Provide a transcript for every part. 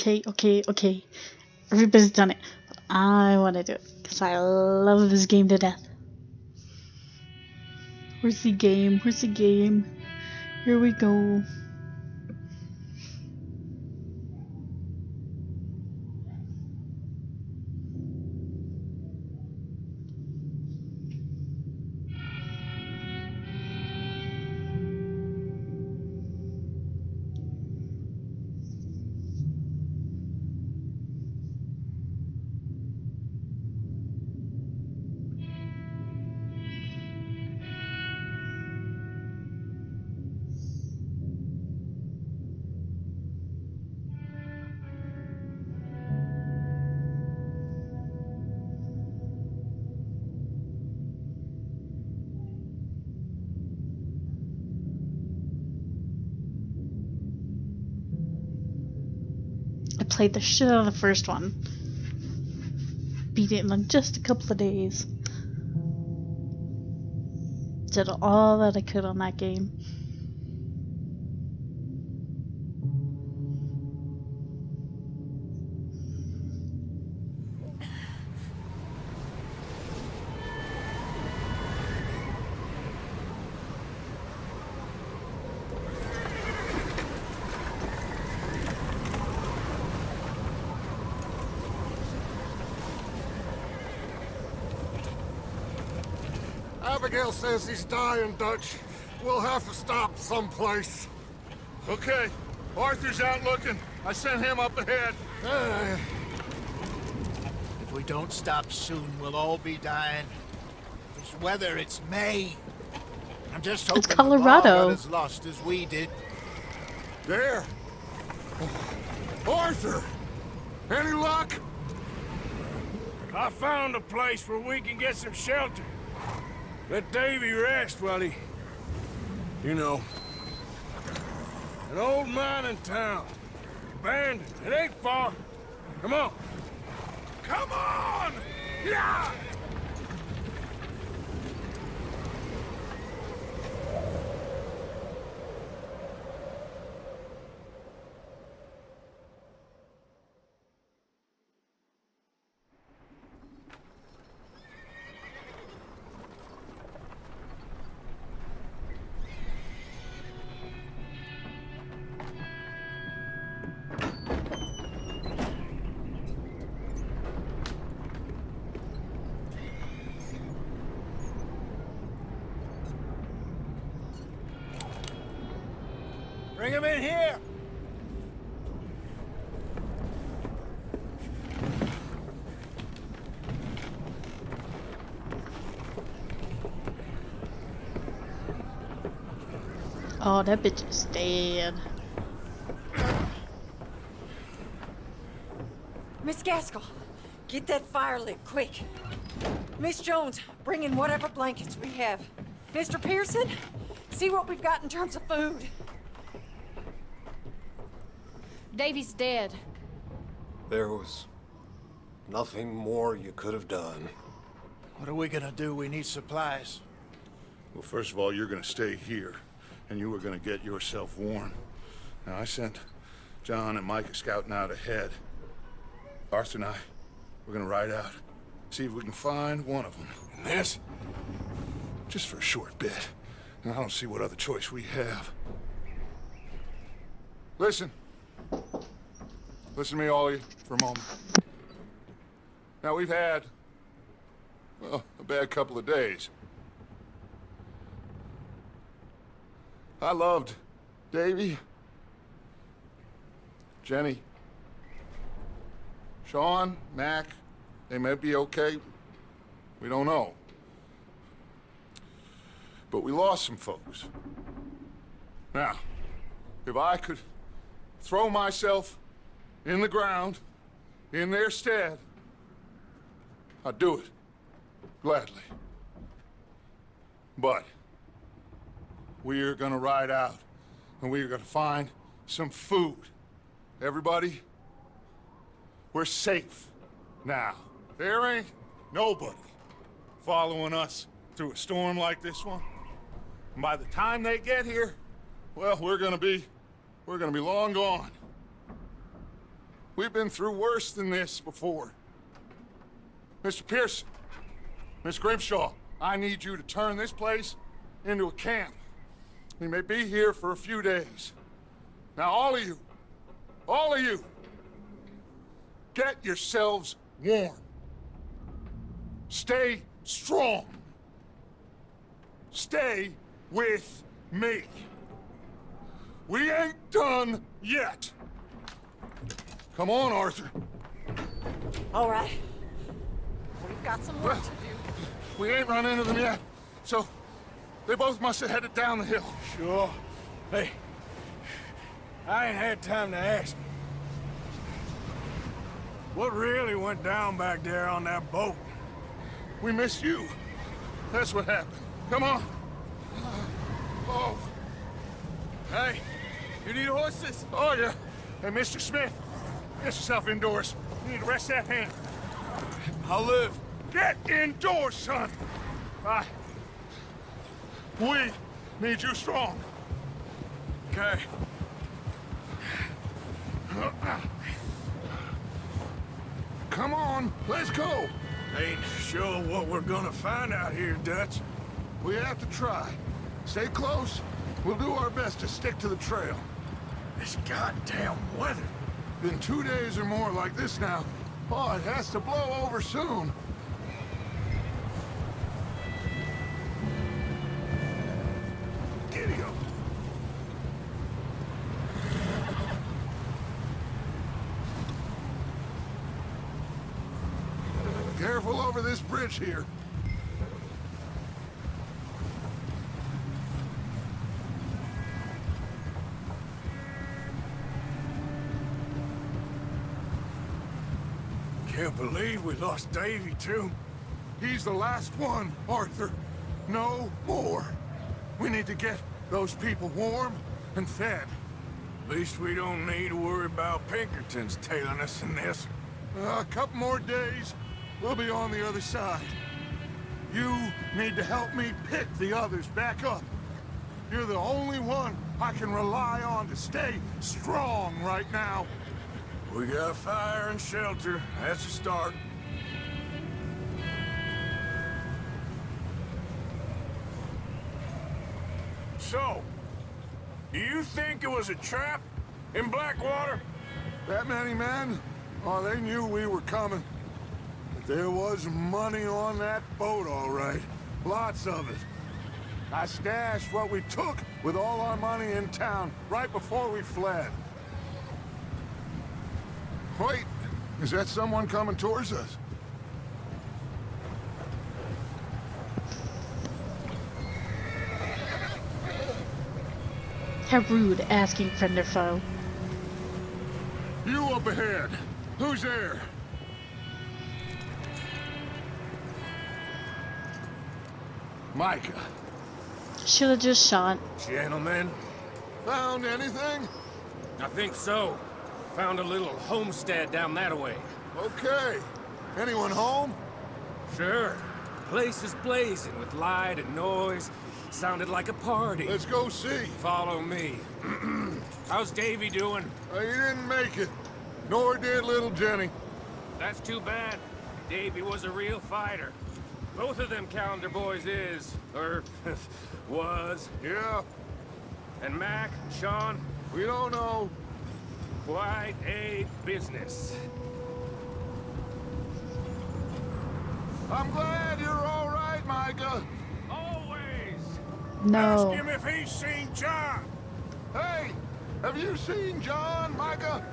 okay. Everybody's done it. I want to do it because I love this game to death. Where's the game? Where's the game? Here we go. I played the shit out of the first one. Beat it in just a couple of days. Did all that I could on that game. Abigail says he's dying, Dutch. We'll have to stop someplace. Okay. Arthur's out looking. I sent him up ahead. If we don't stop soon, we'll all be dying. This weather, it's May. I'm just hoping It's Colorado. got as lost as we did. There. Arthur! Any luck? I found a place where we can get some shelter. Let Davy rest while he... You know. An old mining town. Abandoned. It ain't far. Come on. Come on! Yeah! Bring him in here! Oh, that bitch is dead. Miss Gaskell, get that fire lit, quick. Miss Jones, bring in whatever blankets we have. Mr. Pearson, see what we've got in terms of food. Davy's dead. There was nothing more you could have done. What are we gonna do? We need supplies. Well, first of all, you're gonna stay here, and you are gonna get yourself warm. Now, I sent John and Micah scouting out ahead. Arthur and I, we're gonna ride out, see if we can find one of them. And this, just for a short bit. And I don't see what other choice we have. Listen. Listen to me, all of you, for a moment. Now, we've had, well, a bad couple of days. I loved Davy, Jenny, Sean, Mac. They may be okay. We don't know. But we lost some folks. Now, if I could throw myself in the ground in their stead, I'd do it gladly. But we're gonna ride out and we're gonna find some food. Everybody, we're safe now. There ain't nobody following us through a storm like this one. And by the time they get here, well, we're gonna be long gone. We've been through worse than this before. Mr. Pearson, Miss Grimshaw, I need you to turn this place into a camp. We may be here for a few days. Now, all of you, get yourselves warm. Stay strong. Stay with me. We ain't done yet. Come on, Arthur. All right. We've got some work to do. We ain't run into them yet, so they both must have headed down the hill. Sure. Hey, I ain't had time to ask. What really went down back there on that boat? We missed you. That's what happened. Come on. Oh. Hey, you need horses? Oh, yeah. Hey, Mr. Smith, get yourself indoors. You need to rest that hand. I'll live. Get indoors, son. We need you strong. Okay. Come on, let's go. Ain't sure what we're gonna find out here, Dutch. We have to try. Stay close. We'll do our best to stick to the trail. This goddamn weather. Been 2 days or more like this now. Oh, it has to blow over soon. Giddy up. Careful over this bridge here. Can't believe we lost Davy, too. He's the last one, Arthur. No more. We need to get those people warm and fed. At least we don't need to worry about Pinkertons tailing us in this. A couple more days, we'll be on the other side. You need to help me pick the others back up. You're the only one I can rely on to stay strong right now. We got fire and shelter. That's a start. So, do you think it was a trap in Blackwater? That many men? Oh, they knew we were coming. But there was money on that boat, all right. Lots of it. I stashed what we took with all our money in town right before we fled. Wait, is that someone coming towards us? How rude, asking friend or foe. You up ahead. Who's there? Micah. Should've just shot. Gentlemen, Found anything? I think so. Found a little homestead down that way. Okay. Anyone home? Sure. Place is blazing with light and noise. Sounded like a party. Let's go see. Follow me. How's Davy doing? He didn't make it. Nor did little Jenny. That's too bad. Davy was a real fighter. Both of them Calendar boys is, or was. Yeah, And Mac, Sean, we don't know. quite a business. I'm glad you're all right, Micah. Always! No. ask him if he's seen John. Hey, have you seen John, Micah?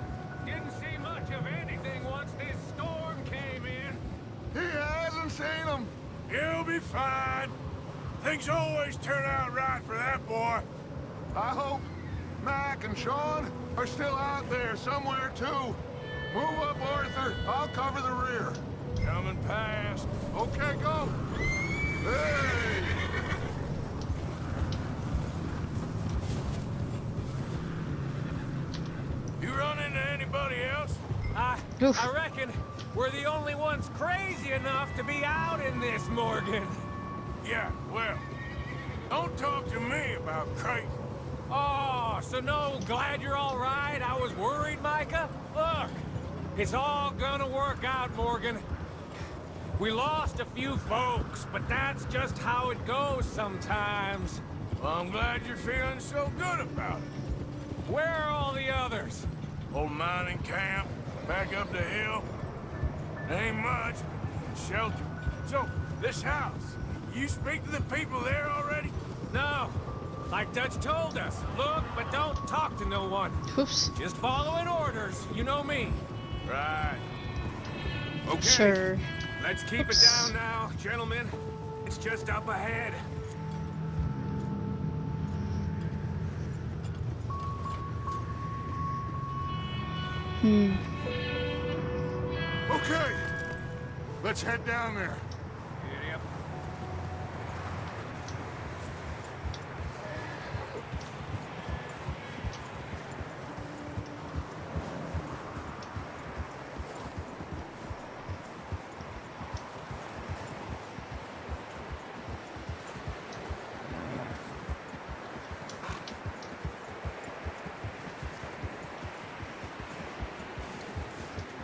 Didn't see much of anything once this storm came in. He hasn't seen him. He'll be fine. Things always turn out right for that boy. I hope Mac and Sean are still out there somewhere, too. Move up, Arthur. I'll cover the rear. Coming past. Okay, go. Hey! You run into anybody else? Oof. I reckon we're the only ones crazy enough to be out in this, Morgan. Yeah, well, don't talk to me about Creighton. Oh, so no, glad you're all right. I was worried, Micah. Look, It's all gonna work out, Morgan. We lost a few folks, but that's just how it goes sometimes. Well, I'm glad you're feeling so good about it. Where are all the others? Old mining camp, back up the hill. Ain't much, but shelter. So, this house, you speak to the people there already? No. Like Dutch told us, look, but don't talk to no one. Oops. Just following orders, you know me. Right. Okay. Sure. Let's keep it down now, gentlemen. It's just up ahead. Okay, let's head down there. Yep.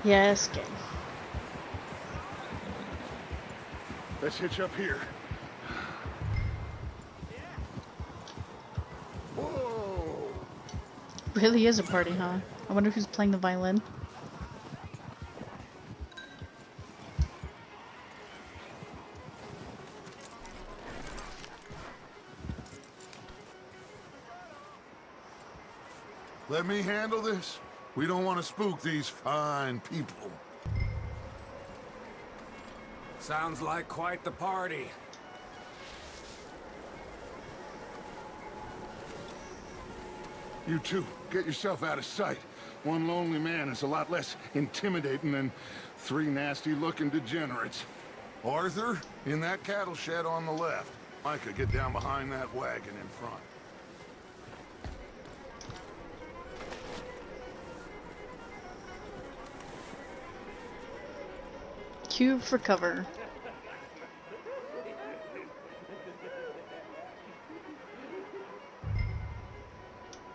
Yes, game. Let's hitch up here. Whoa! Really is a party, huh? I wonder who's playing the violin. Let me handle this. We don't want to spook these fine people. Sounds like quite the party. You two, get yourself out of sight. One lonely man is a lot less intimidating than three nasty-looking degenerates. Arthur, in that cattle shed on the left. Micah, get down behind that wagon in front. Cube for cover.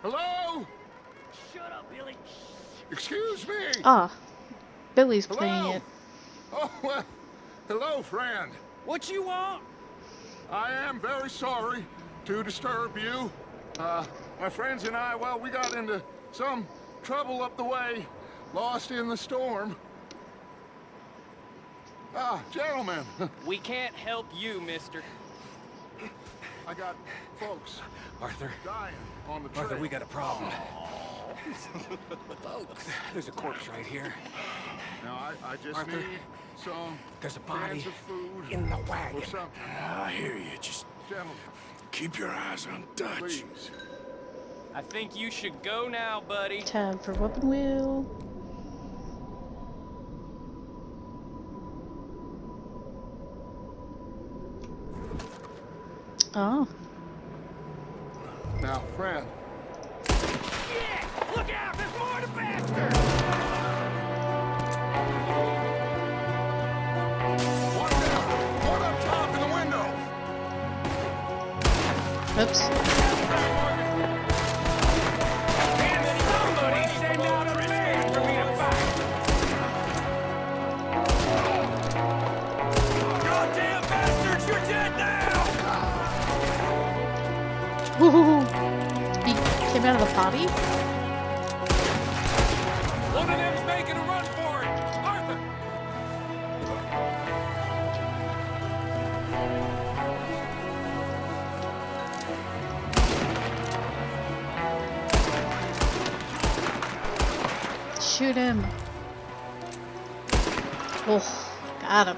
Hello? Shut up, Billy. Excuse me. Ah, Billy's Hello? playing it. Oh, well, hello, friend. What you want? I am very sorry to disturb you. My friends and I, well, we got into some trouble up the way, lost in the storm. Ah, gentlemen. We can't help you, mister. I got folks Arthur. dying on the trail. Arthur, we got a problem. Folks. There's a corpse right here. Now, I just Arthur, need some there's a body cans of food in the wagon. or something. I hear you. Just Gentlemen, keep your eyes on Dutch. please. I think you should go now, buddy. Tab for weapon wheel. Oh. Now, friend. Yeah! Look out! There's more to bastard! One down. One up top in the window. Oops. Somebody send out a man for me to fight! Goddamn bastards! You're dead now! Woohoo! He came out of the potty? One of them's making a run for it! Arthur! Shoot him. Oh, got him.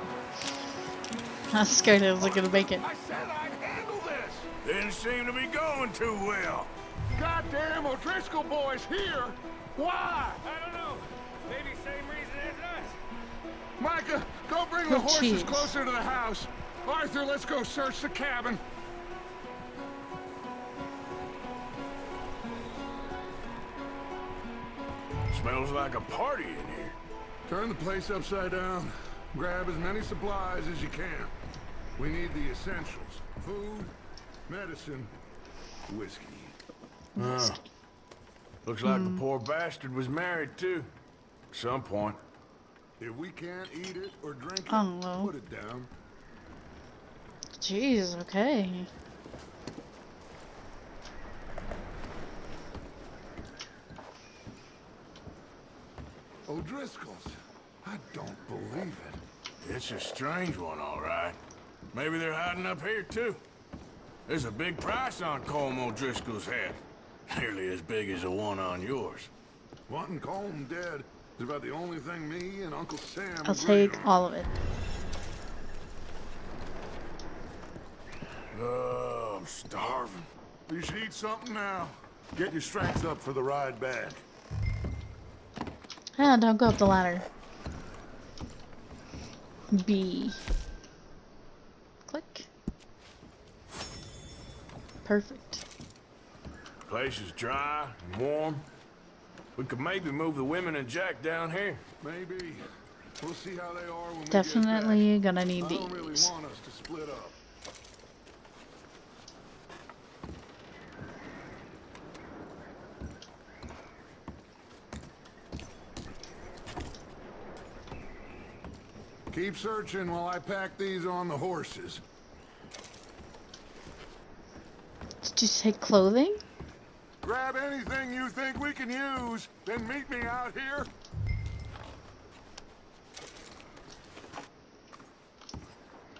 I was scared I wasn't gonna make it. I said I'd handle this. Didn't seem to be going too well. Goddamn O'Driscoll boys here. Why? I don't know. Maybe same reason as us. Micah, go bring the Oh, horses jeez. closer to the house. Arthur, let's go search the cabin. Smells like a party in here. Turn the place upside down. Grab as many supplies as you can. We need the essentials. Food, medicine, whiskey. Looks like the poor bastard was married too. At some point. If we can't eat it or drink it, I don't know. put it down. Jeez, okay. O'Driscoll's. I don't believe it. It's a strange one, all right. Maybe they're hiding up here, too. There's a big price on Colm O'Driscoll's head. Nearly as big as the one on yours. Wanting Colm dead is about the only thing me and Uncle Sam I'll agree take on. all of it. Oh, I'm starving. You should eat something now. Get your strength up for the ride back. Ah, don't go up the ladder. B. Click. Perfect. Place is dry and warm. We could maybe move the women and Jack down here. Maybe. We'll see how they are when Definitely we get gonna back. need I don't really these. want us to split up. Keep searching while I pack these on the horses. Did you say clothing? Grab anything you think we can use, then meet me out here.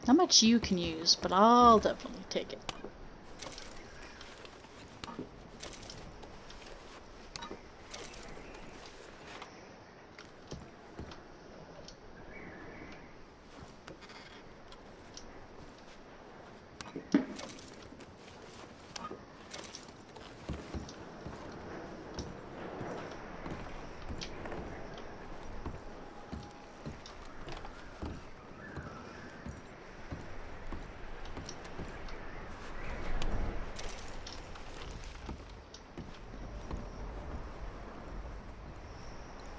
Not much you can use, but I'll definitely take it.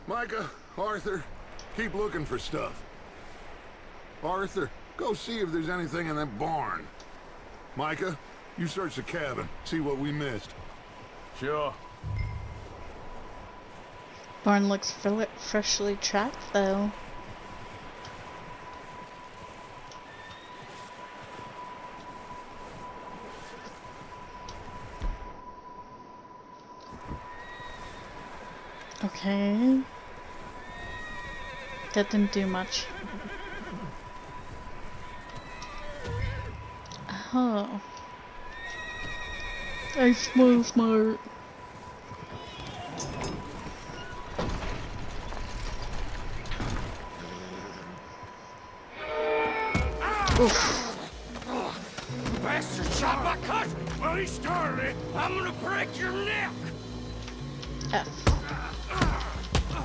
Micah, Arthur, keep looking for stuff. Arthur, go see if there's anything in that barn. Micah, you search the cabin, see what we missed. Sure. Barn looks freshly tracked, though. Okay. That didn't do much. Oh. I smell smart. Oof. Bastard shot my cousin! Well, he started it. I'm gonna break your neck! F.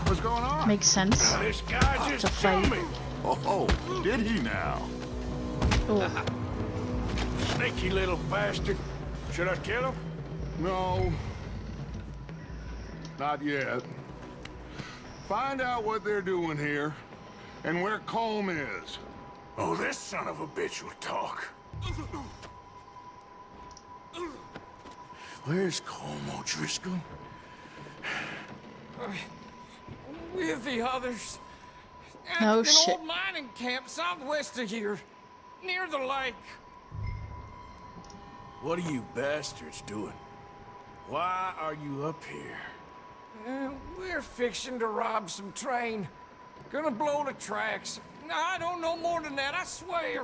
What's going on? Makes sense. This guy To just killed fight. me! Oh, did he now? Oh. Sneaky little bastard. Should I kill him? No. Not yet. Find out what they're doing here, and where Colm is. Oh, this son of a bitch will talk. Where's Colm O'Driscoll? With the others. At No an shit. old mining camp southwest of here, near the lake. What are you bastards doing? Why are you up here? We're fixing to rob some train. Gonna blow the tracks. I don't know more than that, I swear.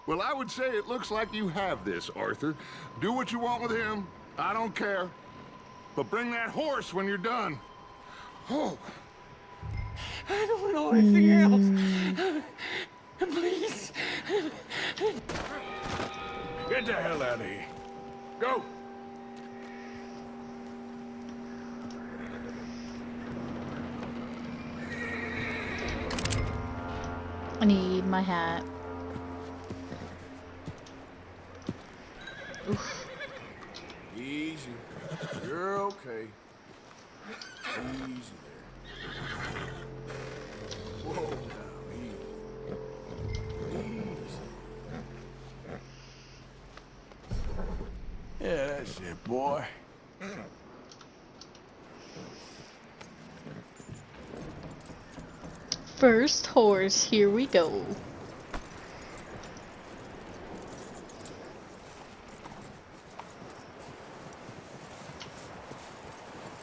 Well, I would say it looks like you have this, Arthur. Do what you want with him. I don't care. But bring that horse when you're done. Oh. I don't know anything else. Please. Get the hell out of here. Go! I need my hat. Oof. Easy. You're okay. Easy there. Whoa, now, easy. Easy. Yeah, that's it, boy. First horse, here we go.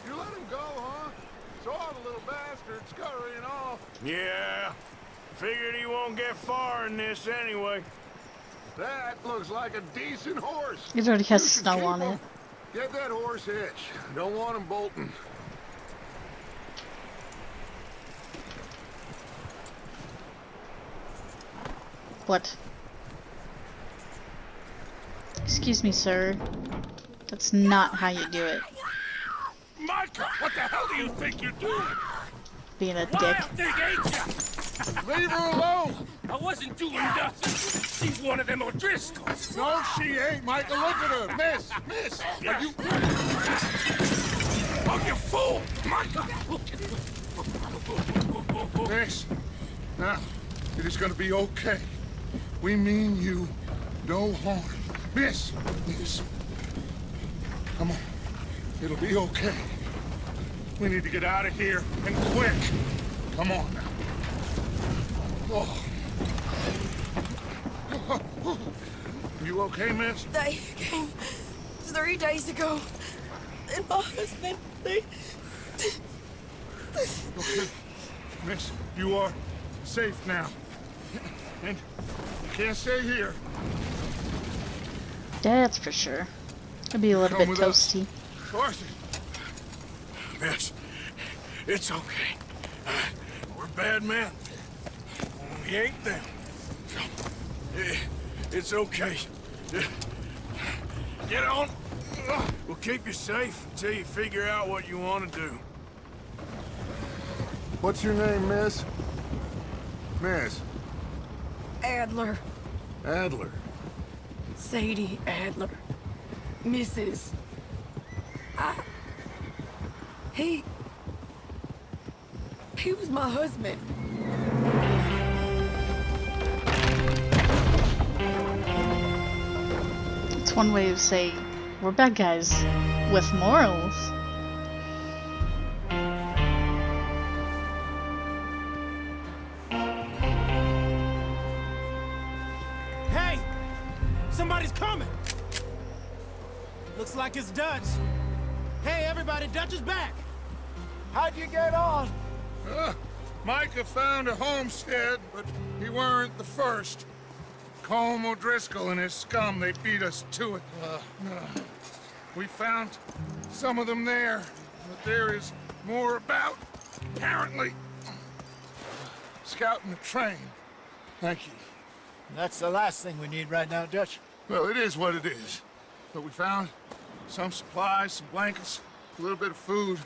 You let him go, huh? Saw the little bastard scurrying off. Yeah. Figured he won't get far in this anyway. That looks like a decent horse. It already has You should snow keep on him. it. Get that horse hitched. Don't want him bolting. What? Excuse me, sir. That's not how you do it. Micah, what the hell do you think you're doing? Being a dick. Wild thing, ain't ya? Leave her alone. I wasn't doing nothing. She's one of them O'Driscolls. No, she ain't, Micah. Look at her. Miss. Are you... Oh, you fool! Micah! Miss. Now, it is gonna be okay. We mean you no harm. Miss. Come on. It'll be okay. We need to get out of here, and quick. Come on now. Oh. You okay, miss? They came 3 days ago. And my husband, they... Okay. Miss, you are safe now. And you can't stay here. That's for sure. It'll be a little Come bit with us. toasty. Arthur. Miss, it's okay. We're bad men. We ain't them. It's okay. Get on. We'll keep you safe until you figure out what you want to do. What's your name, miss? Miss. Adler. Adler. Sadie Adler. Mrs. He was my husband. It's one way to say we're bad guys with morals. Hey! Somebody's coming! Looks like it's Dutch. Hey, everybody, Dutch is back! How'd you get on? Micah found a homestead, but he weren't the first. Colm O'Driscoll and his scum, they beat us to it. We found some of them there, but there is more about, apparently. Scouting the train. Thank you. That's the last thing we need right now, Dutch. Well, it is what it is. But we found some supplies, some blankets, a little bit of food,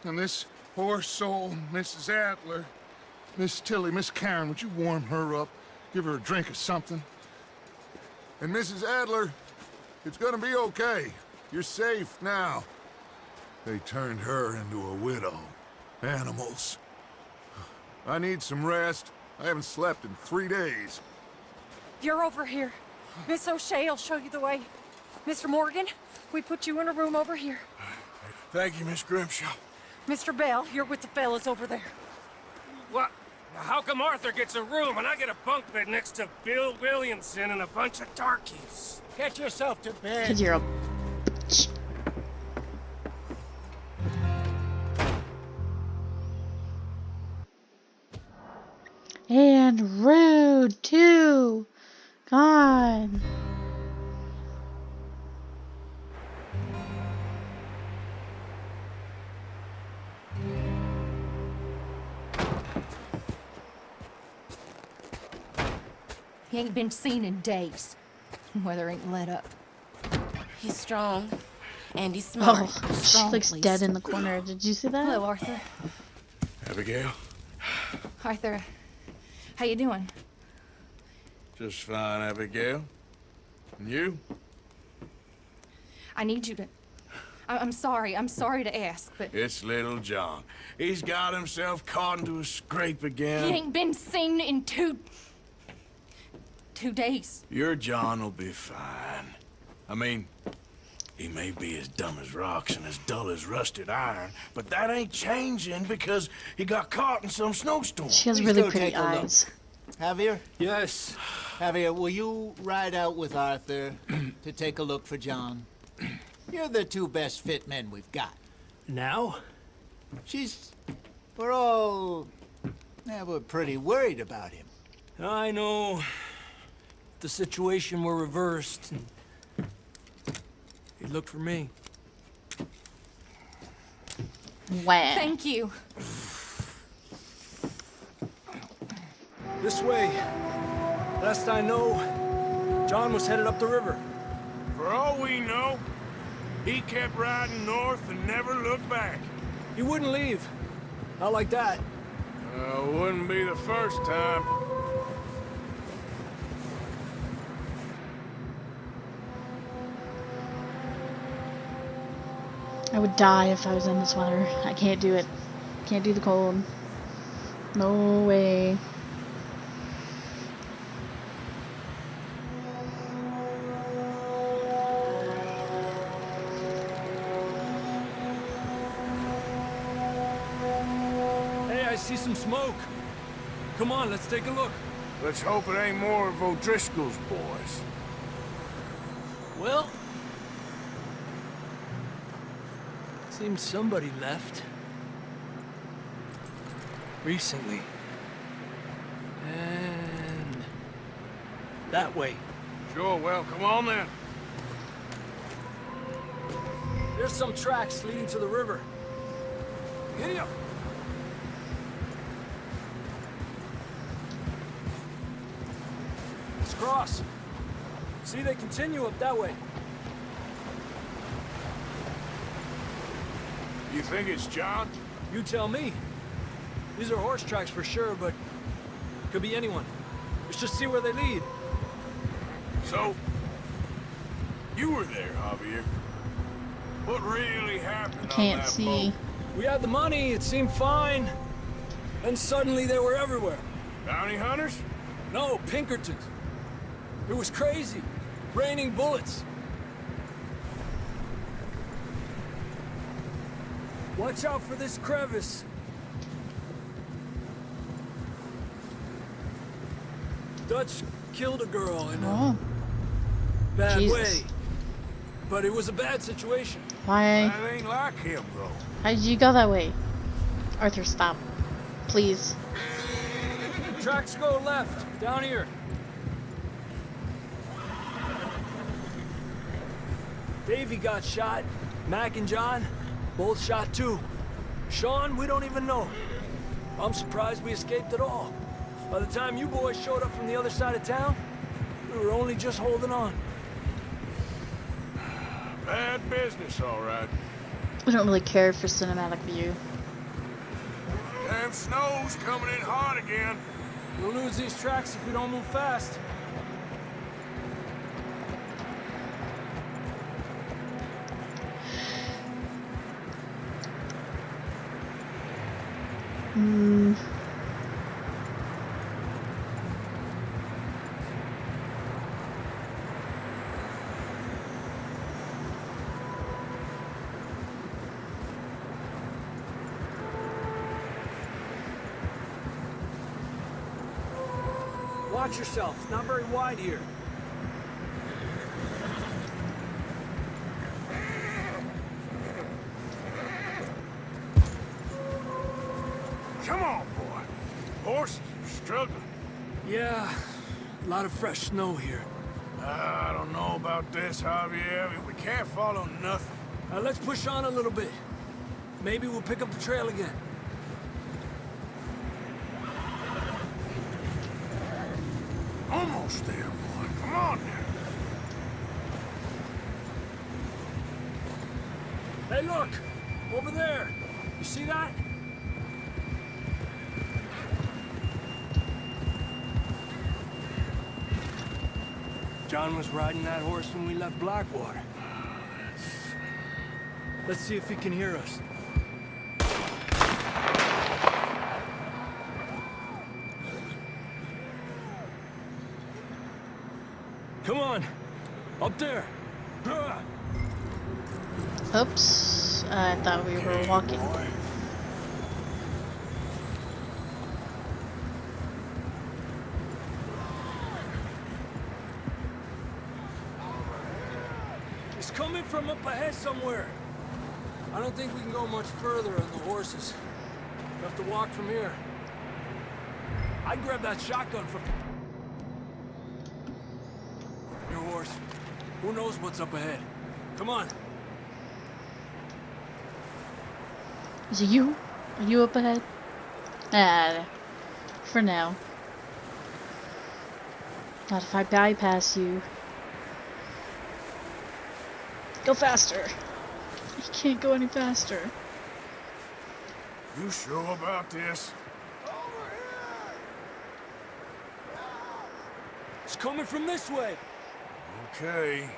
and this poor soul, Mrs. Adler, Miss Tilly, Miss Karen, would you warm her up? Give her a drink or something? And Mrs. Adler, it's gonna be okay. You're safe now. They turned her into a widow. Animals. I need some rest. I haven't slept in 3 days. You're over here. Miss O'Shea will show you the way. Mr. Morgan, we put you in a room over here. Thank you, Miss Grimshaw. Mr. Bell, you're with the fellas over there. What? How come Arthur gets a room and I get a bunk bed next to Bill Williamson and a bunch of darkies? Get yourself to bed. 'Cause you're a bitch. And rude too. God. He ain't been seen in days. Weather ain't let up. He's strong. And he's smart. Oh, she Strong, looks please. dead in the corner. Did you see that? Hello, Arthur. Abigail? Arthur, how you doing? Just fine, Abigail. And you? I need you to... I'm sorry to ask, but... It's little John. He's got himself caught into a scrape again. He ain't been seen in 2 days. Your John will be fine. I mean, He may be as dumb as rocks and as dull as rusted iron, but that ain't changing because he got caught in some snowstorm. She has Please really go pretty take a look. eyes. Javier? Yes. Javier, will you ride out with Arthur to take a look for John? You're the two best fit men we've got. Now? We're all... Yeah, we're pretty worried about him. I know. If the situation were reversed, he'd look for me. Wow. Thank you. This way. Last I know, John was headed up the river. For all we know, he kept riding north and never looked back. He wouldn't leave. Not like that. Wouldn't be the first time. I would die if I was in this weather. I can't do it. Can't do the cold. No way. Hey, I see some smoke. Come on, let's take a look. Let's hope it ain't more of O'Driscoll's boys. Well, seems somebody left. Recently. And that way. Sure, well, come on then. There's some tracks leading to the river. Giddy up. Let's cross. See, they continue up that way. You think it's John? You tell me. These are horse tracks for sure, but could be anyone. Let's just see where they lead. So, you were there, Javier. What really happened on Can't that see. boat? We had the money, it seemed fine. Then suddenly they were everywhere. Bounty hunters? No, Pinkertons. It was crazy. Raining bullets. Watch out for this crevice. Dutch killed a girl in a Oh. bad Jesus. way. But it was a bad situation. Why? That ain't like him, though. How did you go that way? Arthur, stop. Please. Tracks go left, down here. Davey got shot. Mac and John, both shot too. Sean, we don't even know. I'm surprised we escaped at all. By the time you boys showed up from the other side of town, we were only just holding on. Bad business, all right. We don't really care for cinematic view. Damn snow's coming in hot again. We'll lose these tracks if we don't move fast. Watch yourself. It's not very wide here. Come on, boy. Horses are struggling. Yeah, a lot of fresh snow here. I don't know about this, Javier. We can't follow nothing. Let's push on a little bit. Maybe we'll pick up the trail again. Almost there, boy. Come on now. Hey, look! Over there! You see that? John was riding that horse when we left Blackwater. Let's see if he can hear us. Come on! Up there! Oops. I thought we were walking. It's coming from up ahead somewhere. I don't think we can go much further on the horses. We have to walk from here. I'd grab that shotgun from your horse. Who knows what's up ahead? Come on. Is it you? Are you up ahead? Ah, for now. Not if I bypass you. Go faster. You can't go any faster. You sure about this? It's coming from this way. Okay.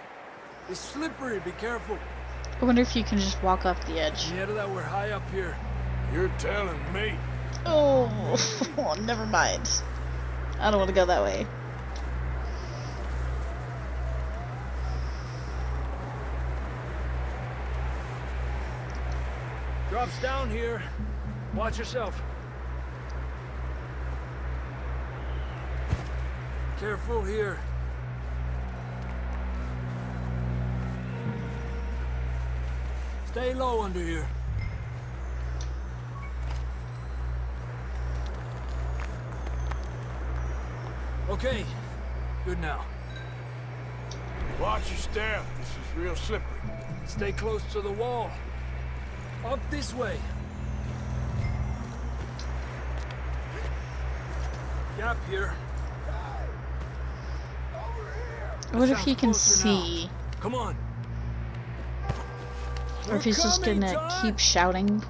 It's slippery, be careful. I wonder if you can just walk off the edge. Yeah, that we're high up here. You're telling me. Oh, never mind. I don't want to go that way. Drops down here. Watch yourself. Careful here. Stay low under here. Okay, good now. Watch your step. This is real slippery. Stay close to the wall. Up this way. Gap here. I wonder if he can see. Come on. Or if he's just gonna keep shouting.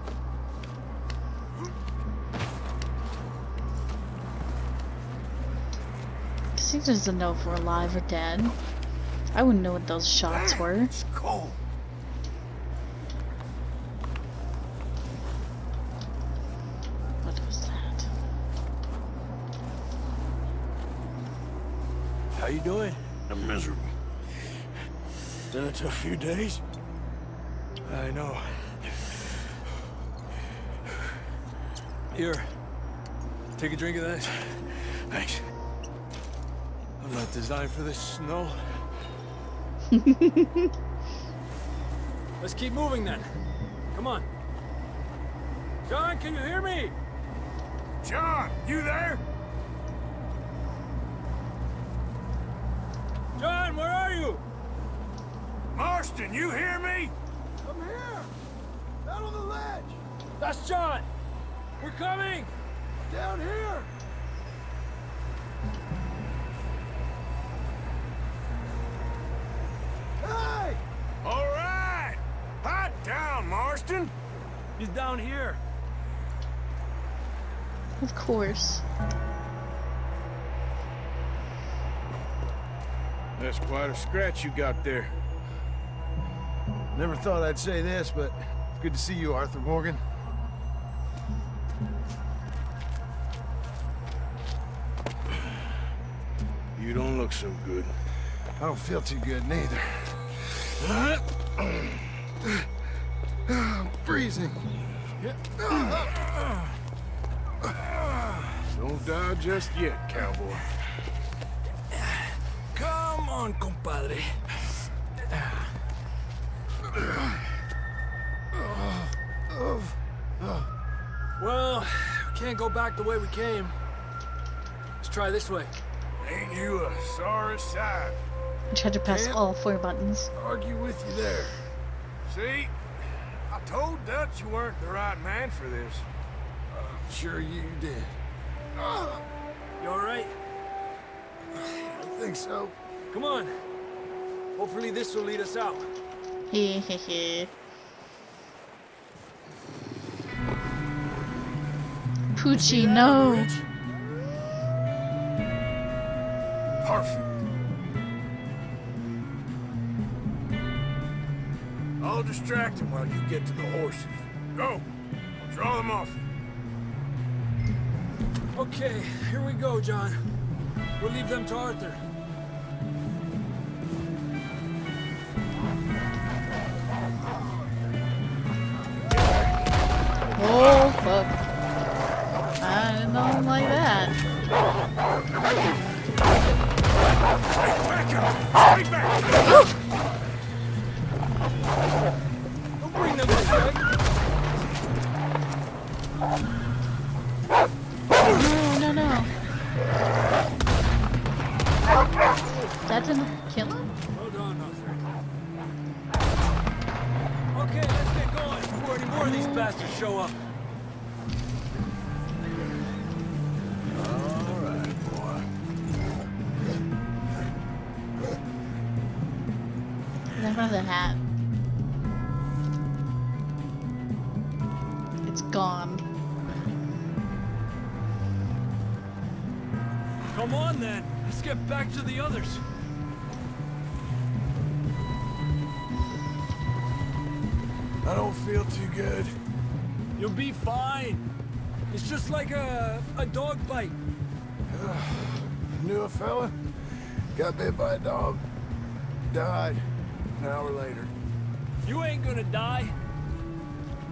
Because he doesn't know if we're alive or dead. I wouldn't know what those shots were. It's cold. What was that? How you doing? I'm miserable. Been a tough few days. I know. Here. Take a drink of that. Thanks. I'm not designed for this snow. Let's keep moving then. Come on. John, can you hear me? John, you there? John, where are you? Marston, you hear me? I'm here. Down on the ledge. That's John. We're coming. Down here. Hey! All right. Hot down, Marston. He's down here. Of course. That's quite a scratch you got there. Never thought I'd say this, but it's good to see you, Arthur Morgan. You don't look so good. I don't feel too good, neither. I'm freezing. Don't die just yet, cowboy. Come on, compadre. Well, we can't go back the way we came. Let's try this way. Ain't you a sorry sight? I tried to press all 4 buttons. Argue with you there. See? I told Dutch you weren't the right man for this. I'm sure you did. You all right? I think so. Come on. Hopefully this will lead us out. Hehehe. Poochie, no. Perfect. I'll distract him while you get to the horses. Go. I'll draw them off you. Okay, here we go, John. We'll leave them to Arthur. Don't bring them this way. No, no, no. That didn't kill him? Hold on, Arthur. Okay, let's get going before any more of these bastards show up. All right, boy. I found the hat. It's gone. Come on, then. Let's get back to the others. I don't feel too good. You'll be fine. It's just like a dog bite. Knew a fella, got bit by a dog, died an hour later. You ain't gonna die.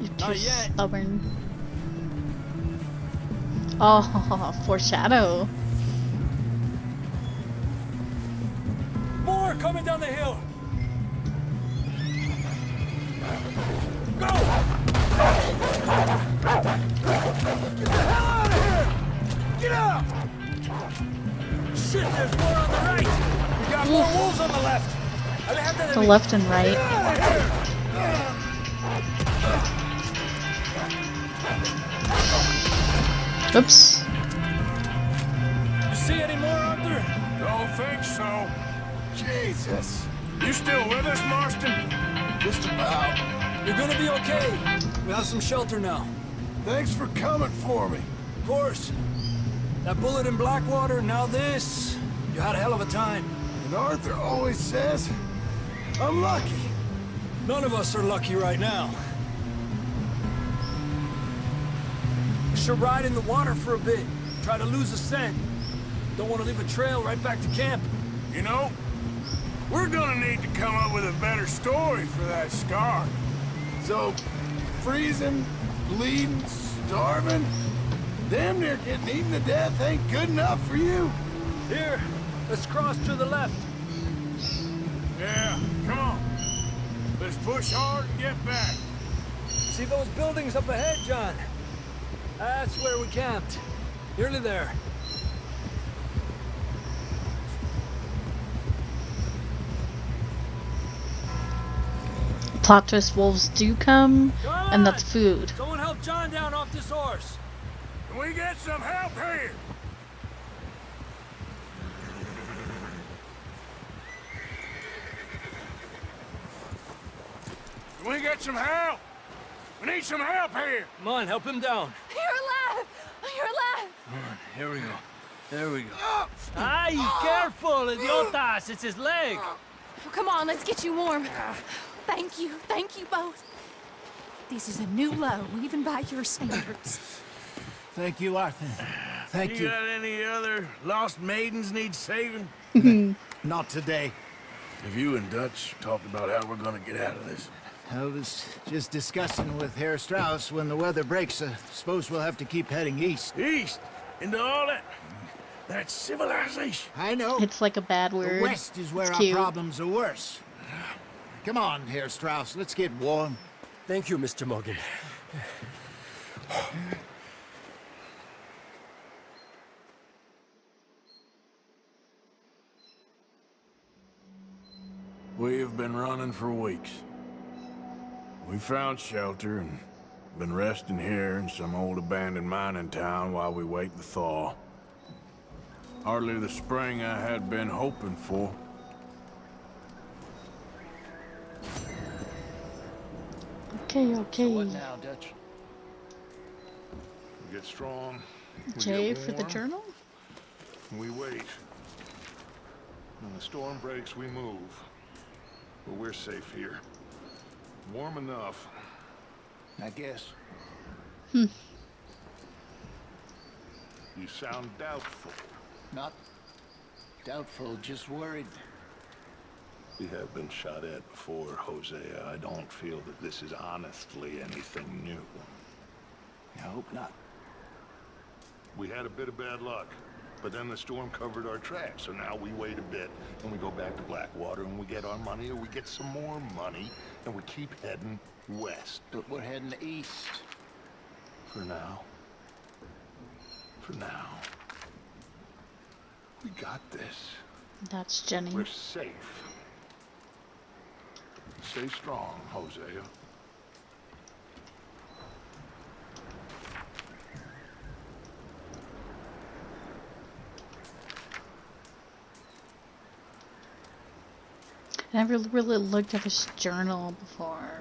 You're too Not yet. stubborn. Oh, foreshadow. More coming down the hill. Go! Get the hell out of here! Get out! Shit, there's more on the right. We got more wolves on the left. The left and right. Oops. You see any more, Arthur? Don't think so. Jesus. You still with us, Marston? Just about. You're gonna be okay. We have some shelter now. Thanks for coming for me. Of course. That bullet in Blackwater, now this. You had a hell of a time. And Arthur always says, I'm lucky. None of us are lucky right now. We should ride in the water for a bit. Try to lose a scent. Don't want to leave a trail right back to camp. You know, we're gonna need to come up with a better story for that scar. So, freezing, bleeding, starving, damn near getting eaten to death ain't good enough for you? Here, let's cross to the left. Yeah, come on. Let's push hard and get back. See those buildings up ahead, John? That's where we camped. Nearly there. Plot twist, wolves do come, and that's food. Someone help John down off this horse. Can we get some help here? Can we get some help? We need some help here. Come on, help him down. You're alive! You're alive! Come on, here we go. There we go. Ay, careful, idiotas! It's his leg. Oh, come on, let's get you warm. Thank you both. This is a new low, even by your standards. Thank you, Arthur. Thank you. You got any other lost maidens need saving? Not today. Have you and Dutch talked about how we're gonna get out of this? I was just discussing with Herr Strauss when the weather breaks. Suppose we'll have to keep heading east. East? Into all that civilization. I know. It's like a bad word. The west is where It's our cute. problems are worse. Come on, Herr Strauss. Let's get warm. Thank you, Mr. Morgan. We've been running for weeks. We found shelter and been resting here in some old abandoned mining town while we wait the thaw. Hardly the spring I had been hoping for. Okay, okay. What now, Dutch? We get strong. We J get for the warm, journal? and we wait. When the storm breaks, we move. But we're safe here. Warm enough. I guess. You sound doubtful. Not doubtful, just worried. We have been shot at before, Hosea. I don't feel that this is honestly anything new. I hope not. We had a bit of bad luck. But then the storm covered our tracks, so now we wait a bit, and we go back to Blackwater, and we get our money, or we get some more money, and we keep heading west. But we're heading east. For now. For now. We got this. That's Jenny. We're safe. Stay strong, Hosea. I never really looked at his journal before.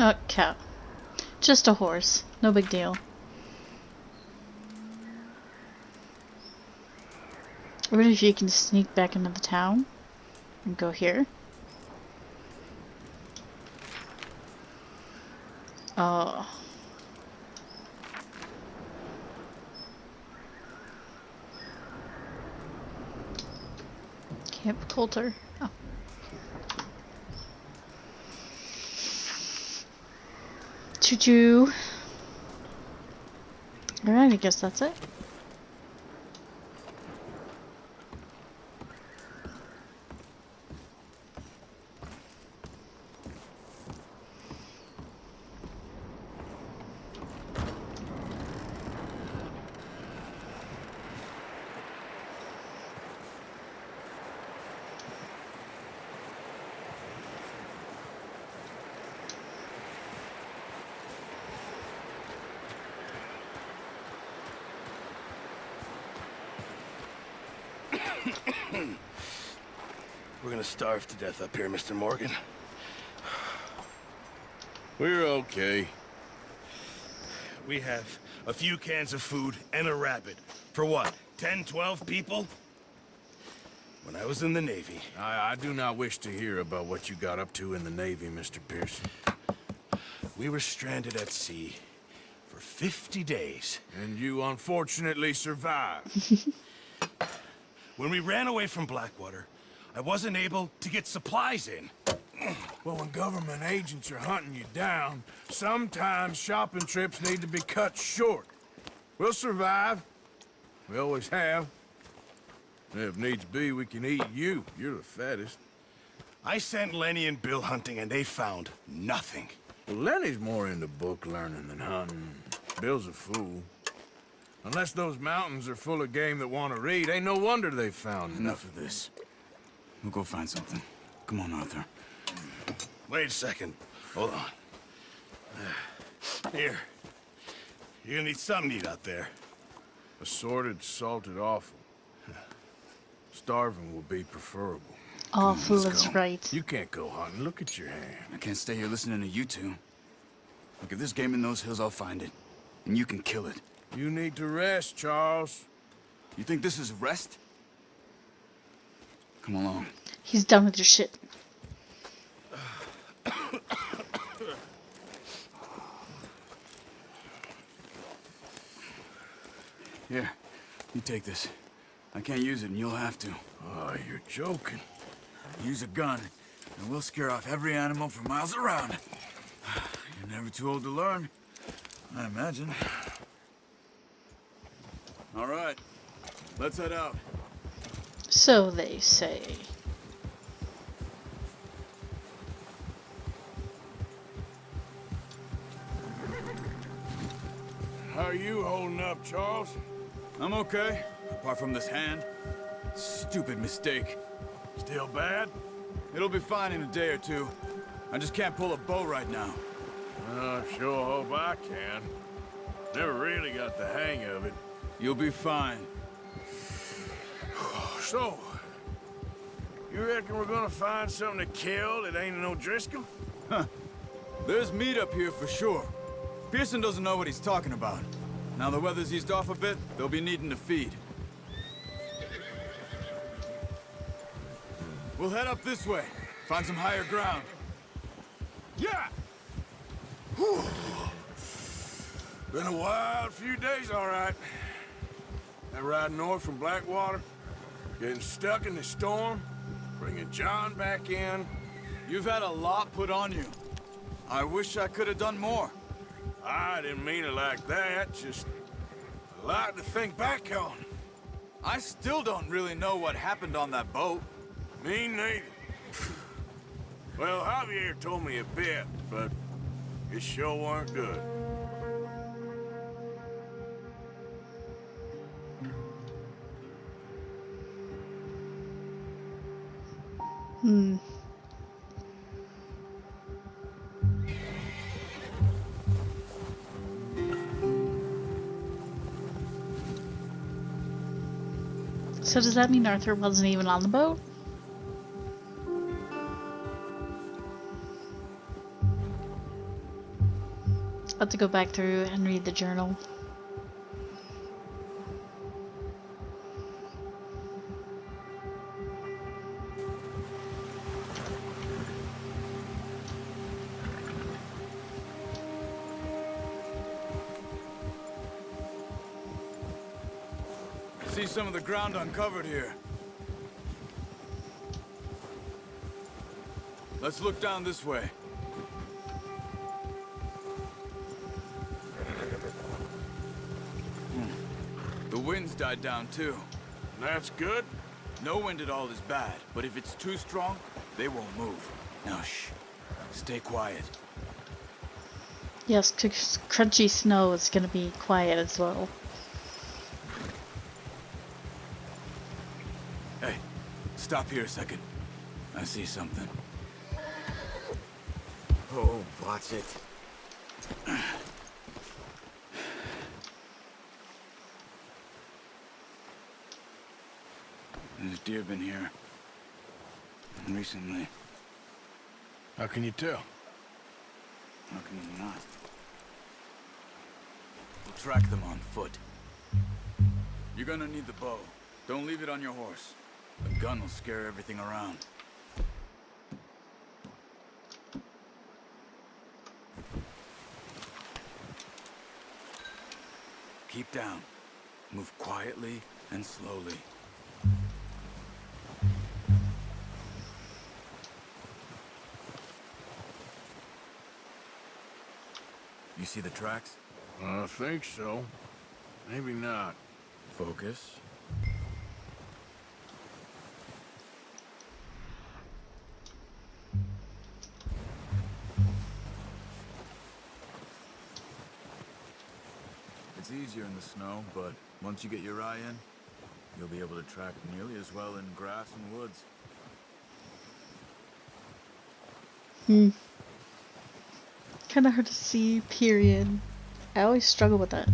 Oh, cow. Just a horse. No big deal. I wonder if you can sneak back into the town and go here. Oh. Camp Coulter. Oh. Choo-choo. Alright, I guess that's it. We're gonna starve to death up here, Mr. Morgan. We're okay. We have a few cans of food and a rabbit. For what, 10, 12 people? When I was in the Navy... I do not wish to hear about what you got up to in the Navy, Mr. Pearson. We were stranded at sea for 50 days. And you unfortunately survived. When we ran away from Blackwater, I wasn't able to get supplies in. Well, when government agents are hunting you down, sometimes shopping trips need to be cut short. We'll survive. We always have. And if needs be, we can eat you. You're the fattest. I sent Lenny and Bill hunting, and they found nothing. Well, Lenny's more into book learning than hunting. Bill's a fool. Unless those mountains are full of game that want to read, ain't no wonder they found Enough of this. We'll go find something. Come on, Arthur. Wait a second. Hold on. Here. You're gonna need something to eat out there. Assorted, salted offal. Starving will be preferable. Awful is right. You can't go hunting. Look at your hand. I can't stay here listening to you two. Look, if there's game in those hills, I'll find it. And you can kill it. You need to rest, Charles. You think this is rest? Come along. He's done with your shit. Here, you take this. I can't use it, and you'll have to. Oh, you're joking. Use a gun, and we'll scare off every animal for miles around. You're never too old to learn, I imagine. All right, let's head out. So they say. How are you holding up, Charles? I'm okay, apart from this hand. Stupid mistake. Still bad? It'll be fine in a day or two. I just can't pull a bow right now. I sure hope I can. Never really got the hang of it. You'll be fine. So, you reckon we're gonna find something to kill that ain't no Driscoll? Huh. There's meat up here for sure. Pearson doesn't know what he's talking about. Now the weather's eased off a bit, they'll be needing to feed. We'll head up this way, find some higher ground. Yeah! Whew. Been a wild few days, all right. That ride north from Blackwater, getting stuck in the storm, bringing John back in. You've had a lot put on you. I wish I could have done more. I didn't mean it like that, just a lot to think back on. I still don't really know what happened on that boat. Me neither. Well, Javier told me a bit, but it sure weren't good. So does that mean Arthur wasn't even on the boat? About to go back through and read the journal. See some of the ground uncovered here. Let's look down this way. The wind's died down too. That's good? No wind at all is bad, but if it's too strong, they won't move. Now shh. Stay quiet. Yes, crunchy snow is gonna be quiet as well. Hey, stop here a second. I see something. Oh, watch it. There's deer been here. Recently. How can you tell? How can you not? We'll track them on foot. You're gonna need the bow. Don't leave it on your horse. The gun will scare everything around. Keep down. Move quietly and slowly. You see the tracks? I think so. Maybe not. Focus. It's easier in the snow, but once you get your eye in, you'll be able to track nearly as well in grass and woods. Kinda hard to see, period. I always struggle with that.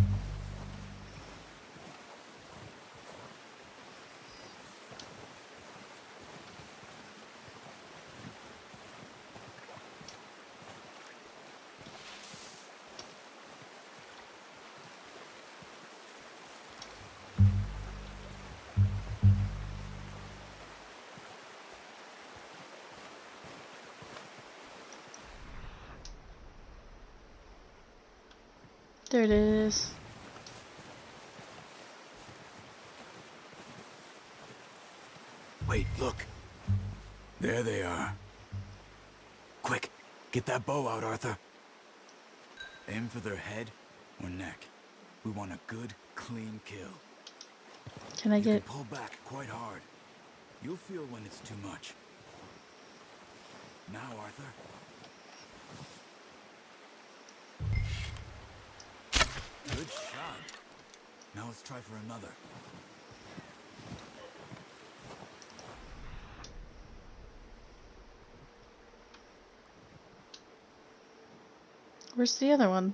There it is. Wait, look. There they are. Quick, get that bow out, Arthur. Aim for their head or neck. We want a good, clean kill. Can I get... Pull back quite hard. You'll feel when it's too much. Now, Arthur. Good shot. Now let's try for another. Where's the other one?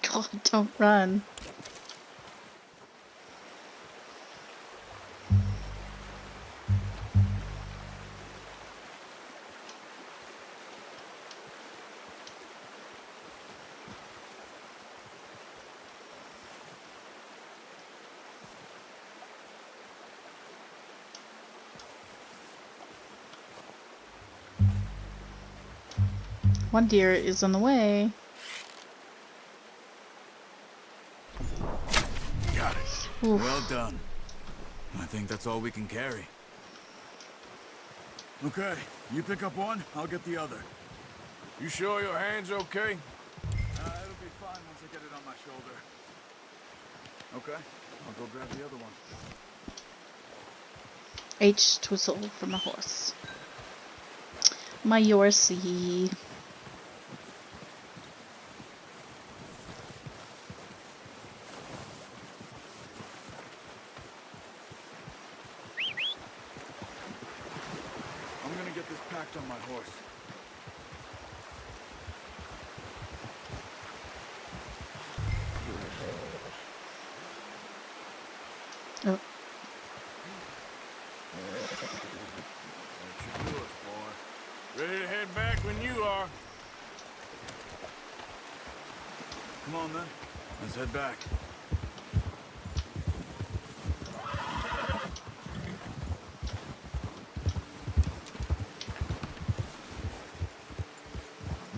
God, don't run. One deer is on the way. Got it. Oof. Well done. I think that's all we can carry. Okay, you pick up one, I'll get the other. You sure your hand's okay? It'll be fine once I get it on my shoulder. Okay, I'll go grab the other one. H to whistle from a horse. My Yorsey. I'm gonna get this packed on my horse. Oh. That should do it, boy. Ready to head back when you are. Come on then, let's head back.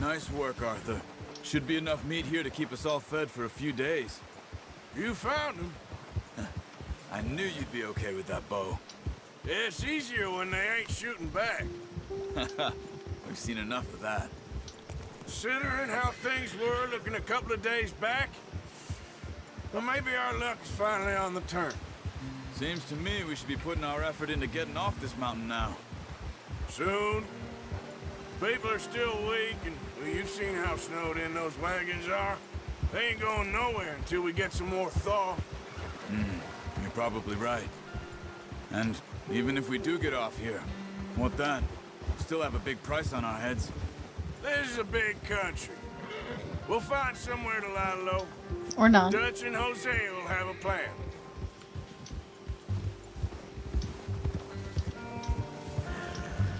Nice work, Arthur. Should be enough meat here to keep us all fed for a few days. You found him. I knew you'd be okay with that bow. Yeah, it's easier when they ain't shooting back. We've seen enough of that. Considering how things were looking a couple of days back, well, maybe our luck is finally on the turn. Seems to me we should be putting our effort into getting off this mountain now. Soon. People are still weak, and well, you've seen how snowed in those wagons are. They ain't going nowhere until we get some more thaw. You're probably right. And even if we do get off here, what then? Still have a big price on our heads. This is a big country. We'll find somewhere to lie low. Or not. Dutch and Jose will have a plan.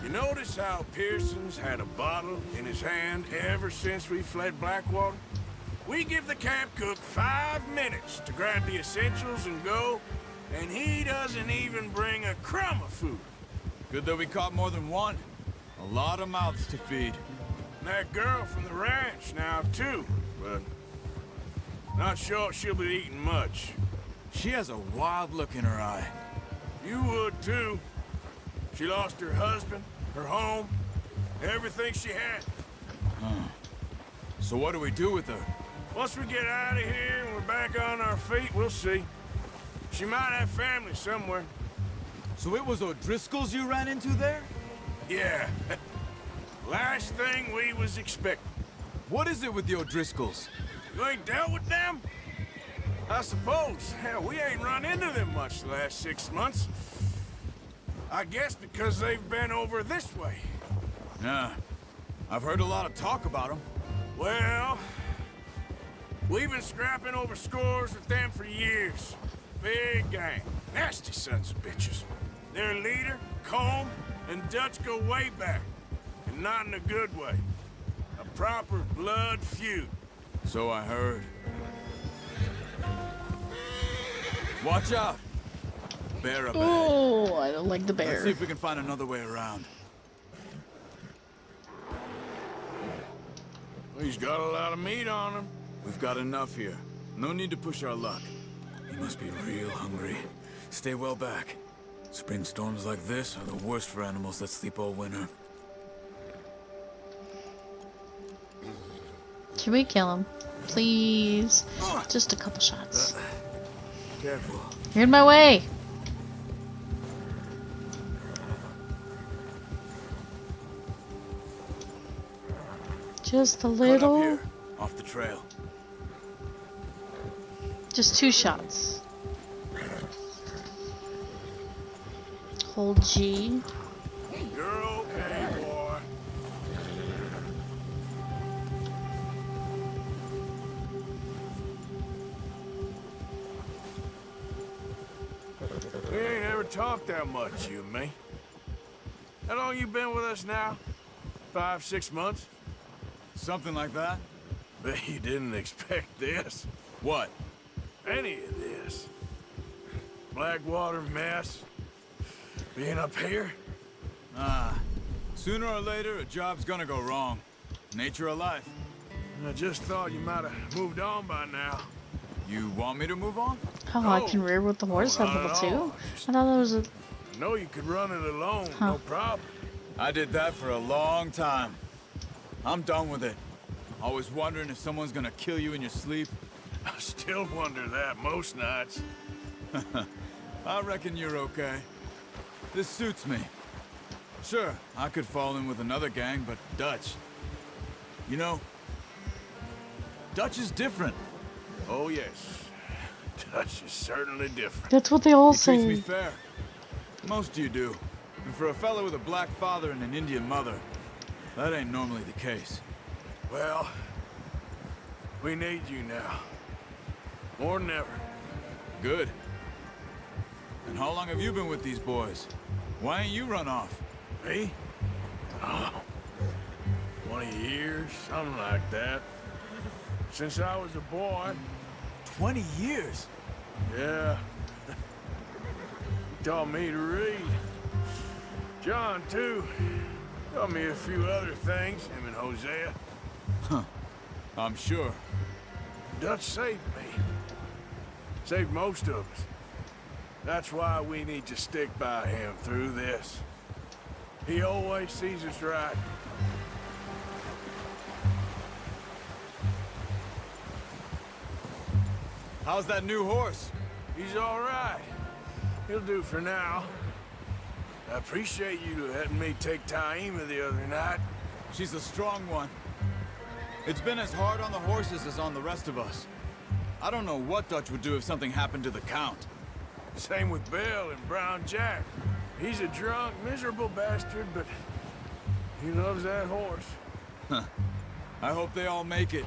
You notice how Pearson's had a bottle in his hand ever since we fled Blackwater? We give the camp cook 5 minutes to grab the essentials and go, and he doesn't even bring a crumb of food. Good that we caught more than one. A lot of mouths to feed. And that girl from the ranch now, too, but not sure she'll be eating much. She has a wild look in her eye. You would, too. She lost her husband, her home, everything she had. So what do we do with her? Once we get out of here and we're back on our feet, we'll see. She might have family somewhere. So it was O'Driscoll's you ran into there? Yeah. Last thing we was expecting. What is it with the O'Driscolls? You ain't dealt with them? I suppose. Hell, we ain't run into them much the last 6 months. I guess because they've been over this way. Yeah. I've heard a lot of talk about them. Well, we've been scrapping over scores with them for years. Big gang. Nasty sons of bitches. Their leader, Colm, and Dutch go way back. And not in a good way. A proper blood feud. So I heard. Watch out! Bear up ahead. Oh, I don't like the bear. Let's see if we can find another way around. He's got a lot of meat on him. We've got enough here. No need to push our luck. He must be real hungry. Stay well back. Spring storms like this are the worst for animals that sleep all winter. Should we kill him? Please. Just a couple shots. Careful. You're in my way! Just a Cut up little. here, off the trail. Just 2 shots. Hold G. You're okay, boy. We ain't ever talked that much, you and me. How long you been with us now? 5, 6 months? Something like that? Bet you didn't expect this. What? Any of this. Blackwater mess. Being up here. Sooner or later, a job's gonna go wrong. Nature of life. I just thought you might have moved on by now. You want me to move on? Oh, I can rear with the horse at not level at 2? all. I thought that was a... I know you could run it alone, Huh. no problem. I did that for a long time. I'm done with it. Always wondering if someone's gonna kill you in your sleep. I still wonder that most nights. I reckon you're okay. This suits me. Sure, I could fall in with another gang, but Dutch... You know, Dutch is different. Oh, yes. Dutch is certainly different. That's what they all He treats me say. fair. Most of you do. And for a fella with a black father and an Indian mother, that ain't normally the case. Well, we need you now. More than ever. Good. And how long have you been with these boys? Why ain't you run off? Me? Oh, 20 years, something like that. Since I was a boy. 20 years? Yeah. He taught me to read. John, too. Taught me a few other things, him and Hosea. Huh. I'm sure. Dutch saved me. Saved most of us. That's why we need to stick by him through this. He always sees us right. How's that new horse? He's all right. He'll do for now. I appreciate you letting me take Taima the other night. She's a strong one. It's been as hard on the horses as on the rest of us. I don't know what Dutch would do if something happened to the Count. Same with Bill and Brown Jack. He's a drunk, miserable bastard, but he loves that horse. Huh. I hope they all make it.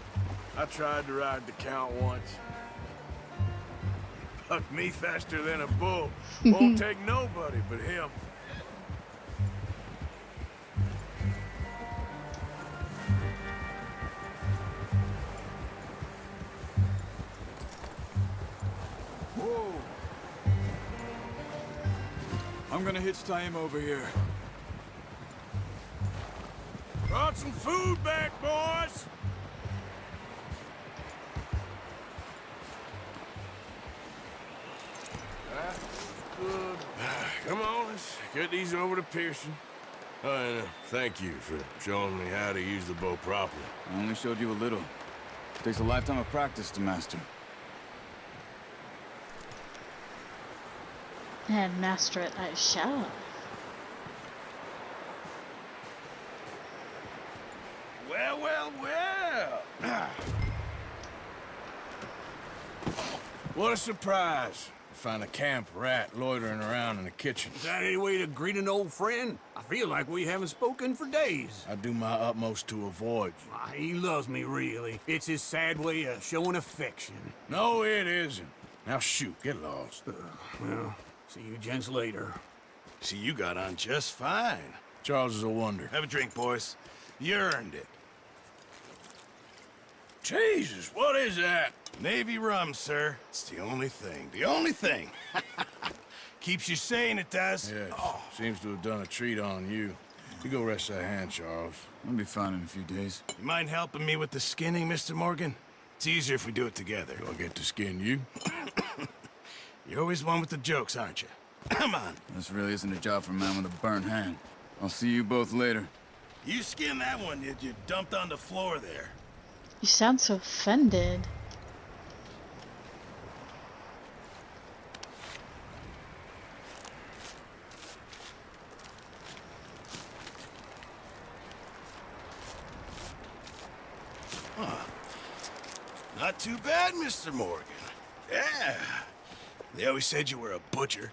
I tried to ride the Count once. Bucked me faster than a bull. Won't take nobody but him. Whoa. I'm gonna hitch Taima over here. Brought some food back, boys! That's good. Come on, let's get these over to Pearson. And thank you for showing me how to use the bow properly. I only showed you a little. Takes a lifetime of practice to master. And master it, I shall. Well, well, well. What a surprise. Find a camp rat loitering around in the kitchen. Is that any way to greet an old friend? I feel like we haven't spoken for days. I do my utmost to avoid you. He loves me, really. It's his sad way of showing affection. No, it isn't. Now shoot, get lost. Well, see you gents later. See, you got on just fine. Charles is a wonder. Have a drink, boys. You earned it. Jesus, what is that? Navy rum, sir. It's the only thing. The only thing. Keeps you sane, it does. Yes, seems to have done a treat on you. You go rest that hand, Charles. I'll be fine in a few days. You mind helping me with the skinning, Mr. Morgan? It's easier if we do it together. Do I get to skin you? You're always one with the jokes, aren't you? Come on. This really isn't a job for a man with a burnt hand. I'll see you both later. You skinned that one you dumped on the floor there. You sound so offended. Huh. Not too bad, Mr. Morgan. Yeah. They always said you were a butcher.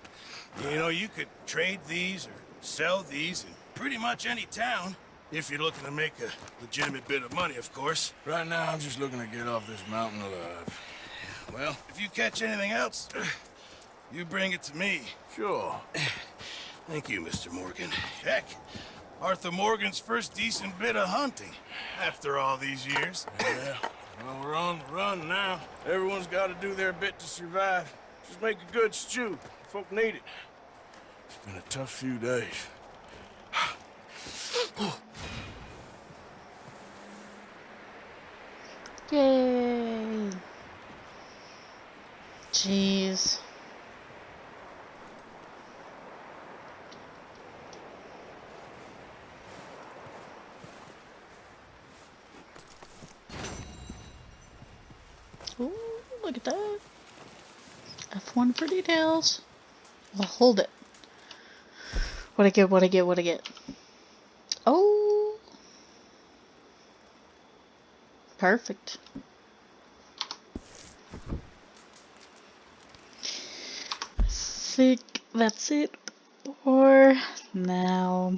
You know, you could trade these or sell these in pretty much any town. If you're looking to make a legitimate bit of money, of course. Right now, I'm just looking to get off this mountain alive. Well, if you catch anything else, you bring it to me. Sure. Thank you, Mr. Morgan. Heck, Arthur Morgan's first decent bit of hunting after all these years. Yeah, well, we're on the run now. Everyone's got to do their bit to survive. Just make a good stew. Folk need it. It's been a tough few days. Yay! Jeez. Ooh, look at that. F1 for details. Well, hold it. What I get, what I get, what I get. Oh! Perfect. I think that's it for now.